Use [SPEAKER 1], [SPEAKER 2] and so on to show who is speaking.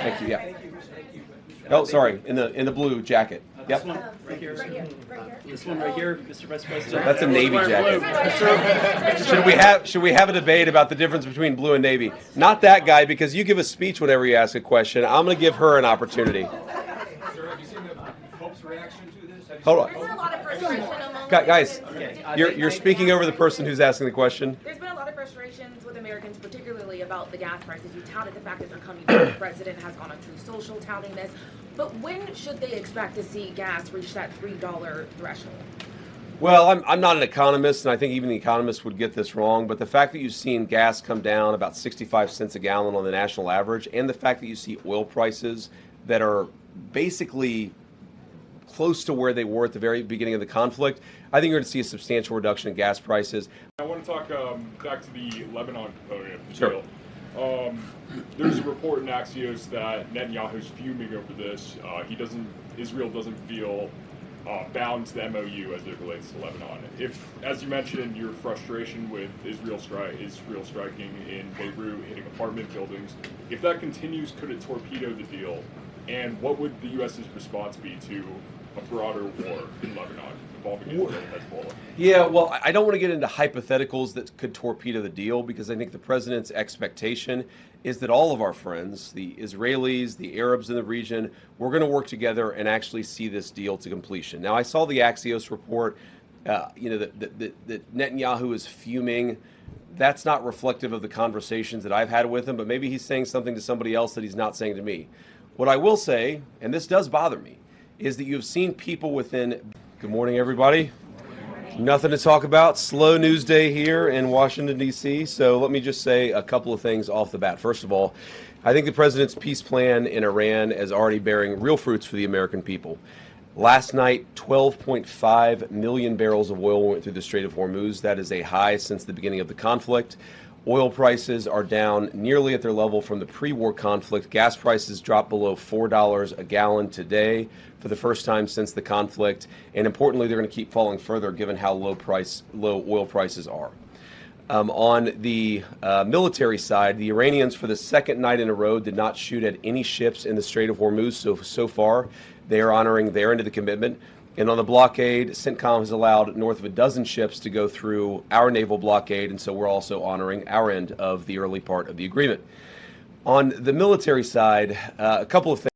[SPEAKER 1] Thank you. Yeah. Oh, sorry. In the blue jacket. Yep.
[SPEAKER 2] This one right here. This one right here, Mr. Vice President.
[SPEAKER 1] That's a Navy jacket. Should we have a debate about the difference between blue and Navy? Not that guy, because you give a speech whenever you ask a question. I'm going to give her an opportunity.
[SPEAKER 3] Sir, have you seen the Pope's reaction to this?
[SPEAKER 1] Hold on.
[SPEAKER 4] There's been a lot of frustration among
[SPEAKER 1] Guys, you're speaking over the person who's asking the question.
[SPEAKER 4] There's been a lot of frustrations with Americans, particularly about the gas prices. You touted the fact that they're coming down. The president has gone on True Social touting this. But when should they expect to see gas reach that $3 threshold?
[SPEAKER 1] Well, I'm not an economist, and I think even the economists would get this wrong, but the fact that you've seen gas come down about 65 cents a gallon on the national average, and the fact that you see oil prices that are basically close to where they were at the very beginning of the conflict, I think you're going to see a substantial reduction in gas prices.
[SPEAKER 5] I want to talk back to the Lebanon component of the
[SPEAKER 1] Sure.
[SPEAKER 5] deal. There's a report in Axios that Netanyahu's fuming over this. Israel doesn't feel bound to the MOU as it relates to Lebanon. If, as you mentioned, your frustration with Israel striking in Beirut, hitting apartment buildings, if that continues, could it torpedo the deal? And what would the U.S.'s response be to a broader war in Lebanon involving Israel and Hezbollah?
[SPEAKER 1] Yeah, well, I don't want to get into hypotheticals that could torpedo the deal, because I think the president's expectation is that all of our friends, the Israelis, the Arabs in the region, we're going to work together and actually see this deal to completion. Now, I saw the Axios report, that Netanyahu is fuming. That's not reflective of the conversations that I've had with him, but maybe he's saying something to somebody else that he's not saying to me. What I will say, and this does bother me, is that you've seen people within... Good morning, everybody. Nothing to talk about. Slow news day here in Washington, D.C. So let me just say a couple of things off the bat. First of all, I think the president's peace plan in Iran is already bearing real fruits for the American people. Last night, 12.5 million barrels of oil went through the Strait of Hormuz. That is a high since the beginning of the conflict. Oil prices are down nearly at their level from the pre-war conflict. Gas prices dropped below $4 a gallon today for the first time since the conflict. And importantly, they're going to keep falling further given how low oil prices are. On the military side, the Iranians, for the second night in a row, did not shoot at any ships in the Strait of Hormuz. So far, they are honoring their end of the commitment. And on the blockade, CENTCOM has allowed north of a dozen ships to go through our naval blockade, and so we're also honoring our end of the early part of the agreement. On the military side, a couple of things.